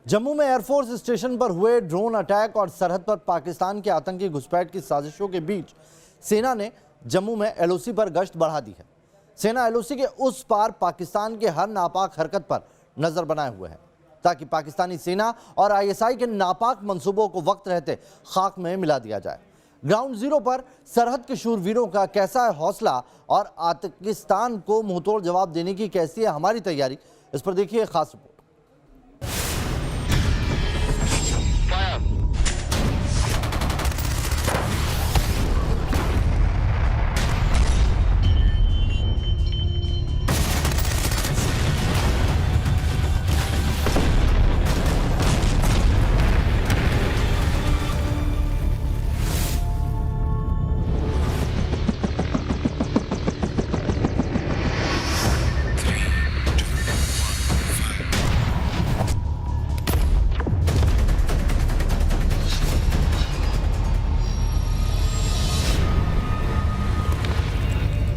जम्मू में air force station पर हुए ड्रोन अटैक और सरहद पर पाकिस्तान के आतंकी घुसपैठ की साजिशों के बीच सेना ने जम्मू में एलओसी पर गश्त बढ़ा दी है। सेना एलओसी के उस पार पाकिस्तान के हर नापाक हरकत पर नजर बनाए हुए है ताकि पाकिस्तानी सेना और आईएसआई के नापाक मंसूबों को वक्त रहते खाक में मिला दिया जाए। ग्राउंड जीरो पर सरहद के शूरवीरों का कैसा है हौसला और पाकिस्तान को मुंहतोड़ जवाब देने की कैसी है हमारी तैयारी, इस पर देखिए खास रिपोर्ट।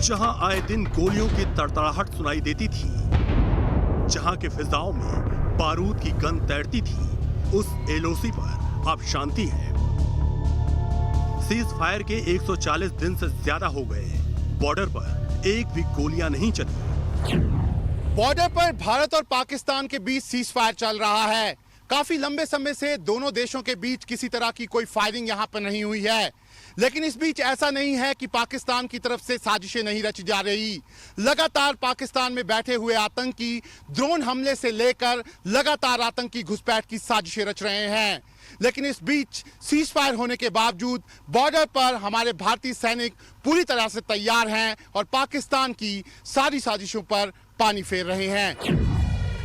जहां आए दिन गोलियों की तड़तड़ाहट सुनाई देती थी, जहां के फिजाओं में बारूद की गंध तैरती थी, उस एलओसी पर अब शांति है। सीज फायर के 140 दिन से ज्यादा हो गए, बॉर्डर पर एक भी गोलियां नहीं चली। बॉर्डर पर भारत और पाकिस्तान के बीच सीज फायर चल रहा है। काफी लंबे समय से दोनों देशों के बीच किसी तरह की कोई फायरिंग यहां पर नहीं हुई है, लेकिन इस बीच ऐसा नहीं है कि पाकिस्तान की तरफ से साजिशें नहीं रची जा रही। लगातार पाकिस्तान में बैठे हुए आतंकी ड्रोन हमले से लेकर लगातार आतंकी घुसपैठ की साजिशें रच रहे हैं, लेकिन इस बीच सीज फायर होने के बावजूद बॉर्डर पर हमारे भारतीय सैनिक पूरी तरह से तैयार हैं और पाकिस्तान की सारी साजिशों पर पानी फेर रहे हैं।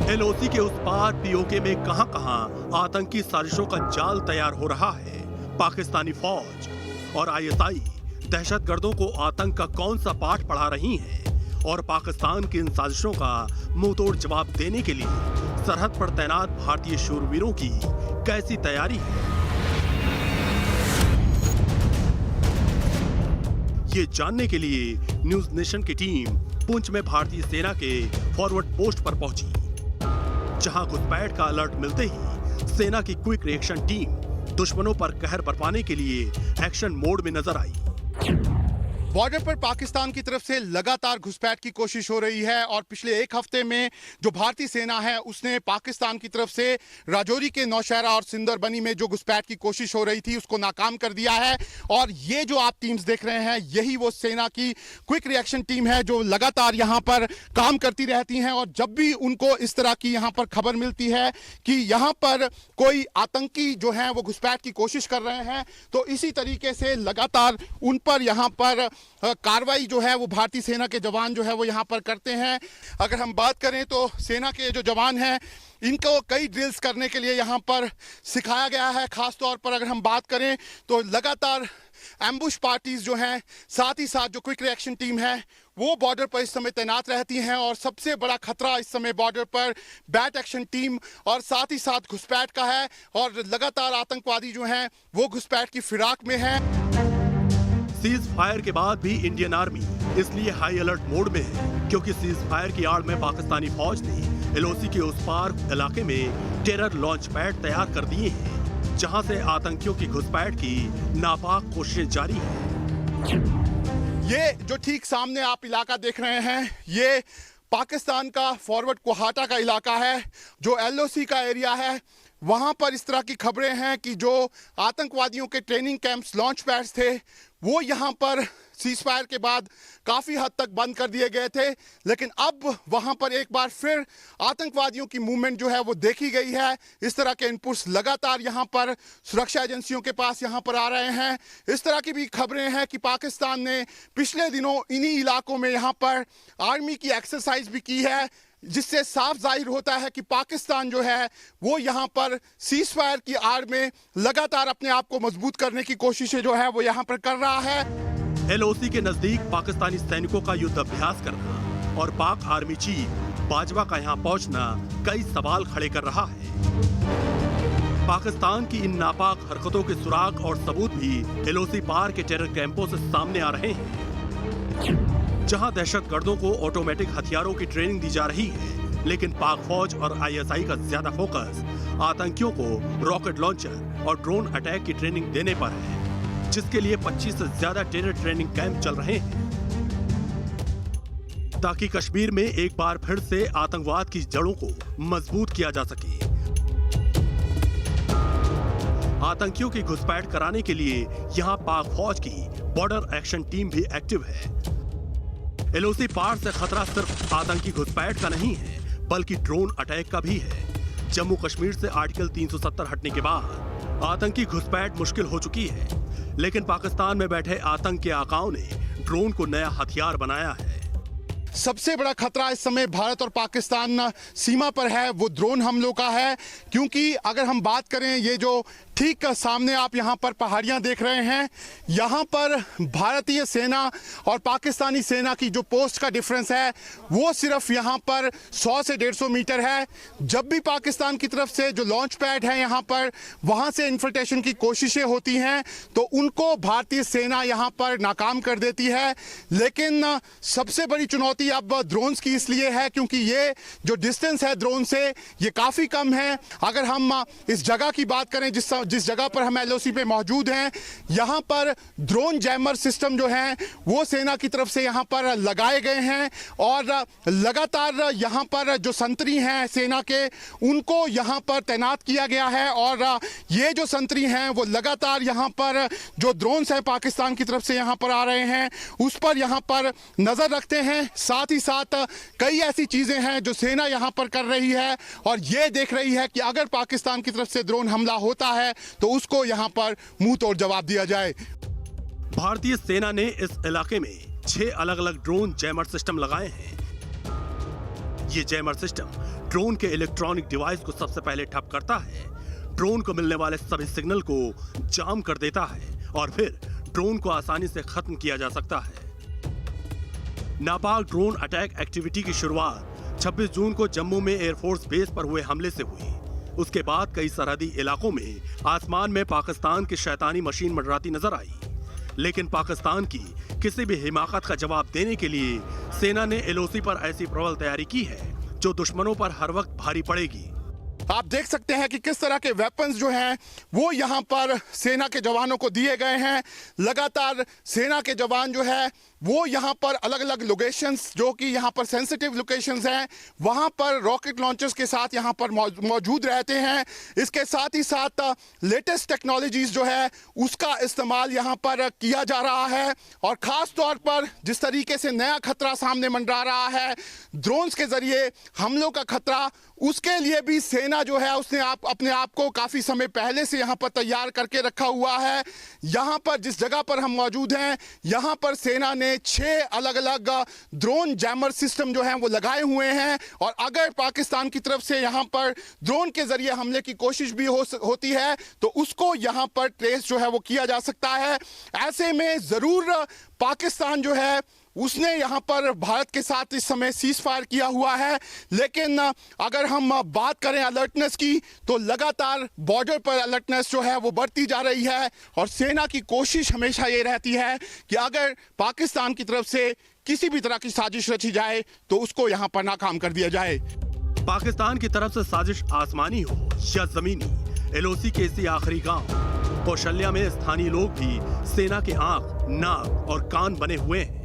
एलओसी के उस पार पीओके में कहां-कहां आतंकी साजिशों का जाल तैयार हो रहा है। पाकिस्तानी फौज और आईएसआई दहशतगर्दों को आतंक का कौन सा पाठ पढ़ा रही हैं और पाकिस्तान की इन साजिशों का मुंहतोड़ जवाब देने के लिए सरहद पर तैनात भारतीय शूरवीरों की कैसी तैयारी है, ये जानने के लिए न्यूज नेशन की टीम पुंछ में भारतीय सेना के फॉरवर्ड पोस्ट पर पहुंची, जहां घुसपैठ का अलर्ट मिलते ही सेना की क्विक रिएक्शन टीम दुश्मनों पर कहर बरपाने के लिए एक्शन मोड में नजर आई। बॉर्डर पर पाकिस्तान की तरफ से लगातार घुसपैठ की कोशिश हो रही है और पिछले एक हफ्ते में जो भारतीय सेना है उसने पाकिस्तान की तरफ से राजौरी के नौशहरा और सिंदरबनी में जो घुसपैठ की कोशिश हो रही थी उसको नाकाम कर दिया है। और ये जो आप टीम्स देख रहे हैं यही वो सेना की क्विक रिएक्शन टीम है जो लगातार यहाँ पर काम करती रहती हैं और जब भी उनको इस तरह की यहाँ पर खबर मिलती है कि यहाँ पर कोई आतंकी जो है वो घुसपैठ की कोशिश कर रहे हैं तो इसी तरीके से लगातार उन पर यहाँ पर कार्रवाई जो है वो भारतीय सेना के जवान जो है वो यहाँ पर करते हैं। अगर हम बात करें तो सेना के जो जवान हैं इनको कई ड्रिल्स करने के लिए यहाँ पर सिखाया गया है। खास तौर पर अगर हम बात करें तो लगातार एम्बुश पार्टीज जो हैं, साथ ही साथ जो क्विक रिएक्शन टीम है वो बॉर्डर पर इस समय तैनात रहती हैं और सबसे बड़ा खतरा इस समय बॉर्डर पर बैट एक्शन टीम और साथ ही साथ घुसपैठ का है और लगातार आतंकवादी जो हैं वो घुसपैठ की फिराक में है। सीज फायर के बाद भी इंडियन आर्मी इसलिए हाई अलर्ट मोड में है क्योंकि सीज फायर की आड़ में पाकिस्तानी फौज ने एलओसी के उस पार इलाके में टेरर लॉन्च पैड तैयार कर दिए हैं, जहां से आतंकियों की घुसपैठ की नापाक कोशिशें जारी हैं। ये जो ठीक सामने आप इलाका देख रहे हैं ये पाकिस्तान का फॉरवर्ड कोहाटा का इलाका है, जो एलओसी का एरिया है। वहां पर इस तरह की खबरें हैं कि जो आतंकवादियों के ट्रेनिंग कैंप्स लॉन्च पैड्स थे वो यहां पर सीज फायर के बाद काफ़ी हद तक बंद कर दिए गए थे, लेकिन अब वहां पर एक बार फिर आतंकवादियों की मूवमेंट जो है वो देखी गई है। इस तरह के इनपुट्स लगातार यहां पर सुरक्षा एजेंसियों के पास यहां पर आ रहे हैं। इस तरह की भी खबरें हैं कि पाकिस्तान ने पिछले दिनों इन्हीं इलाकों में यहां पर आर्मी की एक्सरसाइज भी की है, जिससे साफ जाहिर होता है कि पाकिस्तान जो है वो यहाँ पर सीज फायर की आड़ में लगातार अपने आप को मजबूत करने की कोशिशें जो है वो यहाँ पर कर रहा है। एलओसी के नजदीक पाकिस्तानी सैनिकों का युद्ध अभ्यास करना और पाक आर्मी चीफ बाजवा का यहाँ पहुँचना कई सवाल खड़े कर रहा है। पाकिस्तान की इन नापाक हरकतों के सुराग और सबूत भी एलओसी पार के टेरर कैंपों से सामने आ रहे हैं, जहां दहशतगर्दों को ऑटोमेटिक हथियारों की ट्रेनिंग दी जा रही है, लेकिन पाक फौज और आईएसआई का ज्यादा फोकस आतंकियों को रॉकेट लॉन्चर और ड्रोन अटैक की ट्रेनिंग देने पर है, जिसके लिए 25 से ज्यादा टेरर ट्रेनिंग कैंप चल रहे हैं, ताकि कश्मीर में एक बार फिर से आतंकवाद की जड़ों को मजबूत किया जा सके। आतंकियों की घुसपैठ कराने के लिए यहां पाक फौज की बॉर्डर एक्शन टीम भी एक्टिव है। एलओसी पार से खतरा सिर्फ आतंकी घुसपैठ का नहीं है, बल्कि ड्रोन अटैक का भी है। जम्मू कश्मीर से आर्टिकल 370 हटने के बाद आतंकी घुसपैठ मुश्किल हो चुकी है, लेकिन पाकिस्तान में बैठे आतंक के आकाओं ने ड्रोन को नया हथियार बनाया है। सबसे बड़ा खतरा इस समय भारत और पाकिस्तान सीमा पर है, वो ड्रोन हमलों का है। क्योंकि अगर हम बात करें, ये जो ठीक सामने आप यहाँ पर पहाड़ियाँ देख रहे हैं, यहाँ पर भारतीय सेना और पाकिस्तानी सेना की जो पोस्ट का डिफरेंस है वो सिर्फ यहाँ पर 100 से 150 मीटर है। जब भी पाकिस्तान की तरफ से जो लॉन्च पैड है यहाँ पर, वहाँ से इन्फिल्ट्रेशन की कोशिशें होती हैं तो उनको भारतीय सेना यहाँ पर नाकाम कर देती है। लेकिन सबसे बड़ी चुनौती अब ड्रोन्स की इसलिए है क्योंकि ये जो डिस्टेंस है ड्रोन से ये काफ़ी कम है। अगर हम इस जगह की बात करें जिस जगह पर हम एलओसी पे मौजूद हैं, यहाँ पर ड्रोन जैमर सिस्टम जो हैं वो सेना की तरफ से यहाँ पर लगाए गए हैं और लगातार यहाँ पर जो संतरी हैं सेना के उनको यहाँ पर तैनात किया गया है और ये जो संतरी हैं वो लगातार यहाँ पर जो ड्रोन्स हैं पाकिस्तान की तरफ से यहाँ पर आ रहे हैं उस पर यहाँ पर नज़र रखते हैं। साथ ही साथ कई ऐसी चीज़ें हैं जो सेना यहाँ पर कर रही है और ये देख रही है कि अगर पाकिस्तान की तरफ से ड्रोन हमला होता है तो उसको यहां पर मुंह तोड़ जवाब दिया जाए। भारतीय सेना ने इस इलाके में 6 अलग-अलग ड्रोन जैमर सिस्टम लगाए हैं। ये जैमर सिस्टम ड्रोन के इलेक्ट्रॉनिक डिवाइस को सबसे पहले ठप करता है, ड्रोन को मिलने वाले सभी सिग्नल को जाम कर देता है और फिर ड्रोन को आसानी से खत्म किया जा सकता है। नापाक ड्रोन अटैक एक्टिविटी की शुरुआत 26 जून को जम्मू में एयरफोर्स बेस पर हुए हमले से हुई। उसके बाद कई सरहदी इलाकों में आसमान में पाकिस्तान की शैतानी मशीन मंडराती नजर आई, लेकिन पाकिस्तान की किसी भी हिमाकत का जवाब देने के लिए सेना ने एलओसी पर ऐसी प्रबल तैयारी की है जो दुश्मनों पर हर वक्त भारी पड़ेगी। आप देख सकते हैं कि किस तरह के वेपन्स जो हैं वो यहाँ पर सेना के जवानों को दिए गए हैं। लगातार सेना के जवान जो है वो यहाँ पर अलग अलग लोकेशंस जो कि यहाँ पर सेंसिटिव लोकेशंस हैं वहाँ पर रॉकेट लॉन्चर्स के साथ यहाँ पर मौजूद रहते हैं। इसके साथ ही साथ लेटेस्ट टेक्नोलॉजीज जो है उसका इस्तेमाल यहाँ पर किया जा रहा है और ख़ास तौर पर जिस तरीके से नया खतरा सामने मंडरा रहा है ड्रोन्स के ज़रिए हमलों का खतरा, उसके लिए भी सेना जो है उसने अपने आप को काफ़ी समय पहले से यहाँ पर तैयार करके रखा हुआ है। यहाँ पर जिस जगह पर हम मौजूद हैं यहाँ पर सेना ने 6 अलग अलग ड्रोन जैमर सिस्टम जो हैं वो लगाए हुए हैं और अगर पाकिस्तान की तरफ से यहाँ पर ड्रोन के ज़रिए हमले की कोशिश भी होती है तो उसको यहाँ पर ट्रेस जो है वो किया जा सकता है। ऐसे में ज़रूर पाकिस्तान जो है उसने यहाँ पर भारत के साथ इस समय सीज फायर किया हुआ है। लेकिन अगर हम बात करें अलर्टनेस की तो लगातार बॉर्डर पर अलर्टनेस जो है वो बढ़ती जा रही है और सेना की कोशिश हमेशा ये रहती है कि अगर पाकिस्तान की तरफ से किसी भी तरह की साजिश रची जाए तो उसको यहाँ पर नाकाम कर दिया जाए। पाकिस्तान की तरफ से साजिश आसमानी हो या जमीनी, एलओसी के इसी आखिरी गांव कौशल्या में स्थानीय लोग भी सेना के आंख, नाक और कान बने हुए हैं।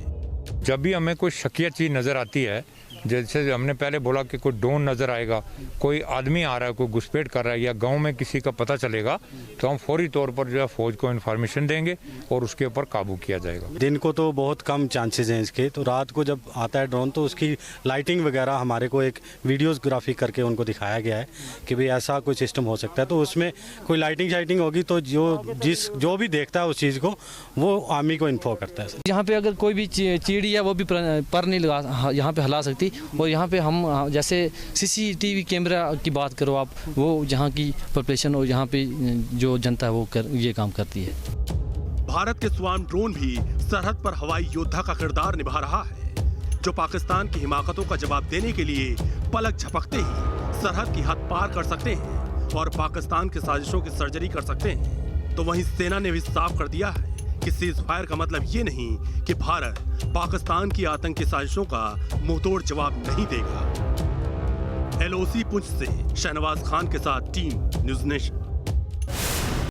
जब भी हमें कोई शकिया चीज़ नज़र आती है, जैसे हमने पहले बोला कि कोई ड्रोन नज़र आएगा, कोई आदमी आ रहा है, कोई घुसपैठ कर रहा है या गांव में किसी का पता चलेगा तो हम फौरी तौर पर जो है फौज को इन्फॉर्मेशन देंगे और उसके ऊपर काबू किया जाएगा। दिन को तो बहुत कम चांसेस हैं इसके, तो रात को जब आता है ड्रोन तो उसकी लाइटिंग वगैरह हमारे को एक वीडियोग्राफी करके उनको दिखाया गया है कि भाई ऐसा कोई सिस्टम हो सकता है, तो उसमें कोई लाइटिंग शाइटिंग होगी तो जो भी देखता है उस चीज़ को वो आर्मी को इन्फॉर्म करता है। यहाँ पे अगर कोई भी चिड़ी है वो भी पर नहीं लगा यहाँ पे हिला सकती। और यहाँ पे हम जैसे सीसीटीवी कैमरा की बात करो आप, वो यहाँ की पॉपुलेशन और यहाँ पे जो जनता है वो ये काम करती है। भारत के स्वार्म ड्रोन भी सरहद पर हवाई योद्धा का किरदार निभा रहा है, जो पाकिस्तान की हिमाकतों का जवाब देने के लिए पलक झपकते ही सरहद की हद पार कर सकते हैं और पाकिस्तान की साजिशों की सर्जरी कर सकते हैं। तो वहीं सेना ने भी साफ कर दिया है कि सीज फायर का मतलब ये नहीं कि भारत पाकिस्तान की आतंकी साजिशों का मुंहतोड़ जवाब नहीं देगा। LOC पुंछ से शहनवाज खान के साथ टीम न्यूज़ नेशन।